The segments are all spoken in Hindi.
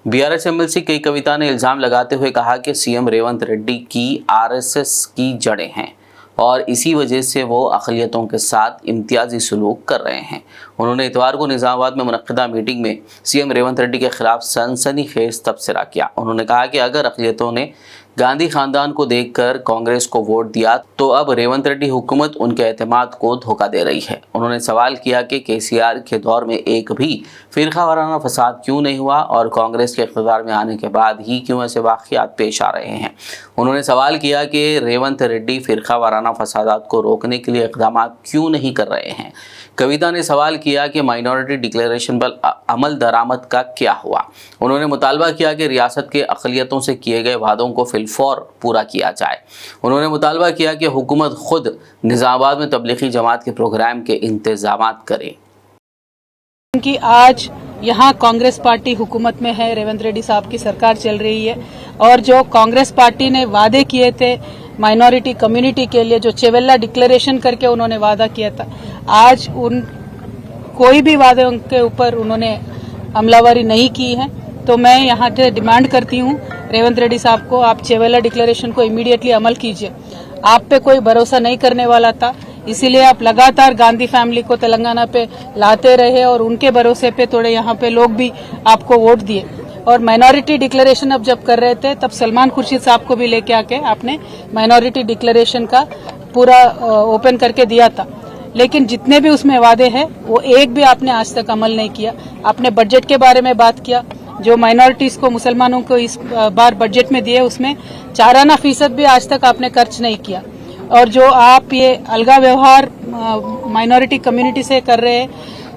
बीआरएस एमएलसी के कविता ने इल्जाम लगाते हुए कहा कि सीएम रेवंत रेड्डी की आरएसएस की जड़ें हैं और इसी वजह से वो अक़लियतों के साथ इम्तियाजी सलूक कर रहे हैं। उन्होंने इतवार को निज़ामाबाद में मुनक़्क़िदा मीटिंग में सीएम रेवंत रेड्डी के खिलाफ सनसनीखेज़ तबसरा किया। उन्होंने कहा कि अगर अक़लियतों ने गांधी खानदान को देखकर कांग्रेस को वोट दिया तो अब रेवंत रेड्डी हुकूमत उनके एतमाद को धोखा दे रही है। उन्होंने सवाल किया कि केसीआर के दौर में एक भी फ़िरका वाराना फसाद क्यों नहीं हुआ और कांग्रेस के इक़्तिदार में आने के बाद ही क्यों ऐसे वाक़ियात पेश आ रहे हैं। उन्होंने सवाल किया कि रेवंत रेड्डी फ़िरका वाराना फसादात को रोकने के लिए इक़दाम क्यों नहीं कर रहे हैं। कविता ने सवाल किया कि माइनॉरिटी डिक्लेरेशन पर अमल दरामद का क्या हुआ। उन्होंने मुतालबा किया कि रियासत के अक़लियतों से किए गए वादों को फिलफौर पूरा किया जाए। उन्होंने मुतालबा किया कि हुकूमत खुद निज़ामाबाद में तबलीगी जमात के प्रोग्राम के इंतजामात करे। क्योंकि आज यहाँ कांग्रेस पार्टी हुकूमत में है, रेवंत रेड्डी साहब की सरकार चल रही है और जो कांग्रेस पार्टी ने वादे किए थे माइनॉरिटी कम्युनिटी के लिए, जो चेवेल्ला डिक्लेरेशन करके उन्होंने वादा किया था, आज उन कोई भी वादे के ऊपर उन्होंने अमलावरी नहीं की है। तो मैं यहाँ से डिमांड करती हूँ रेवंत रेड्डी साहब को, आप चेवेल्ला डिक्लेरेशन को इमीडिएटली अमल कीजिए। आप पे कोई भरोसा नहीं करने वाला था, इसीलिए आप लगातार गांधी फैमिली को तेलंगाना पे लाते रहे और उनके भरोसे पे थोड़े यहाँ पे लोग भी आपको वोट दिए। और माइनॉरिटी डिक्लेरेशन अब जब कर रहे थे तब सलमान खुर्शीद साहब को भी लेके आके आपने माइनॉरिटी डिक्लेरेशन का पूरा ओपन करके दिया था, लेकिन जितने भी उसमें वादे हैं वो एक भी आपने आज तक अमल नहीं किया। आपने बजट के बारे में बात किया, जो माइनॉरिटीज को, मुसलमानों को इस बार बजट में दिए उसमें 4% भी आज तक आपने खर्च नहीं किया। और जो आप ये अलगा व्यवहार माइनॉरिटी कम्युनिटी से कर रहे हैं,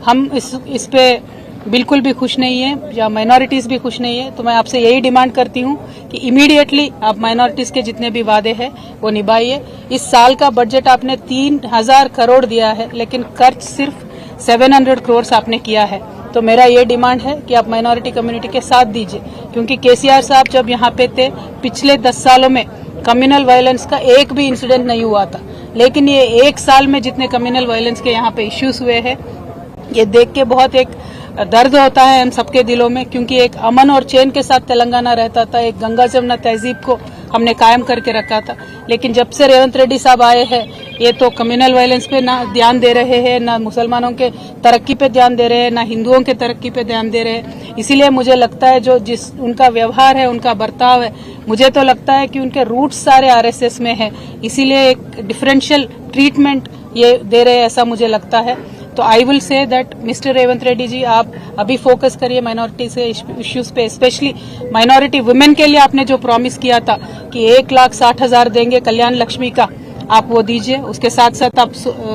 हम इस पे बिल्कुल भी खुश नहीं है या माइनॉरिटीज भी खुश नहीं है। तो मैं आपसे यही डिमांड करती हूँ कि इमीडिएटली आप माइनॉरिटीज के जितने भी वादे हैं वो निभाइए। इस साल का बजट आपने 3000 करोड़ दिया है, लेकिन खर्च सिर्फ 700 करोड़ आपने किया है। तो मेरा ये डिमांड है कि आप माइनॉरिटी कम्युनिटी के साथ दीजिए, क्योंकि केसीआर साहब जब यहाँ पे थे पिछले 10 सालों में कम्युनल वायलेंस का एक भी इंसिडेंट नहीं हुआ था, लेकिन ये एक साल में जितने कम्युनल वायलेंस के यहाँ पे इश्यूज हुए हैं, ये देख के बहुत एक दर्द होता है हम सबके दिलों में, क्योंकि एक अमन और चैन के साथ तेलंगाना रहता था, एक गंगा जमुना तहजीब को हमने कायम करके रखा था। लेकिन जब से रेवंत रेड्डी साहब आए हैं, ये तो कम्युनल वायलेंस पे ना ध्यान दे रहे हैं, ना मुसलमानों के तरक्की पे ध्यान दे रहे हैं, ना हिंदुओं के तरक्की पे ध्यान दे रहे हैं। इसीलिए मुझे लगता है जो जिस उनका व्यवहार है, उनका बर्ताव है, मुझे तो लगता है कि उनके रूट्स सारे आरएसएस में है, इसीलिए एक डिफरेंशियल ट्रीटमेंट ये दे रहे हैं, ऐसा मुझे लगता है। तो I will say that mister Revanth Reddy ji, आप अभी फोकस करिए माइनॉरिटी से इश्यूज पे, स्पेशली माइनॉरिटी वुमेन के लिए आपने जो प्रॉमिस किया था कि 1,60,000 देंगे कल्याण लक्ष्मी का, आप वो दीजिए। उसके साथ साथ आप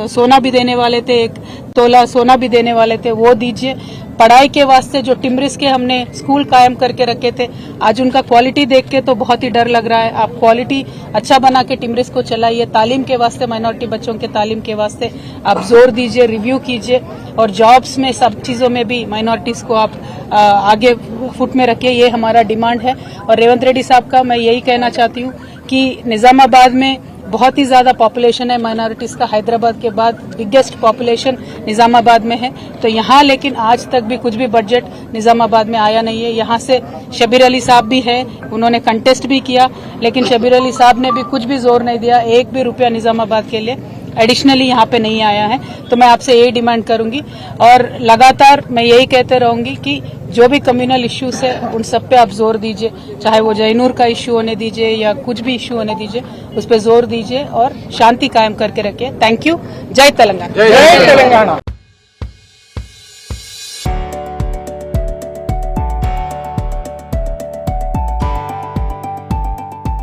सोना भी देने वाले थे, 1 तोला सोना भी देने वाले थे, वो दीजिए। पढ़ाई के वास्ते जो टिम्रिस के हमने स्कूल कायम करके रखे थे, आज उनका क्वालिटी देख के तो बहुत ही डर लग रहा है। आप क्वालिटी अच्छा बना के टिम्रिस को चलाइए। तालीम के वास्ते, माइनॉरिटी बच्चों के तालीम के वास्ते आप जोर दीजिए, रिव्यू कीजिए, और जॉब्स में सब चीज़ों में भी माइनॉरिटीज़ को आप आगे फुट में रखिए। ये हमारा डिमांड है। और रेवंत रेड्डी साहब का मैं यही कहना चाहती हूँ कि निज़ामाबाद में बहुत ही ज़्यादा पॉपुलेशन है माइनॉरिटीज़ का, हैदराबाद के बाद बिगेस्ट पॉपुलेशन निज़ामाबाद में है। तो यहाँ लेकिन आज तक भी कुछ भी बजट निज़ामाबाद में आया नहीं है। यहाँ से शबीर अली साहब भी है, उन्होंने कंटेस्ट भी किया, लेकिन शबीर अली साहब ने भी कुछ भी जोर नहीं दिया, 1 भी रुपया निज़ामाबाद के लिए एडिशनली यहाँ पे नहीं आया है। तो मैं आपसे यही डिमांड करूंगी और लगातार मैं यही कहते रहूंगी कि जो भी कम्युनल इश्यूज है उन सब पे आप जोर दीजिए, चाहे वो जयनूर का इश्यू होने दीजिए या कुछ भी इश्यू होने दीजिए, उस पर जोर दीजिए और शांति कायम करके रखिए। Thank you. जय तेलंगाना।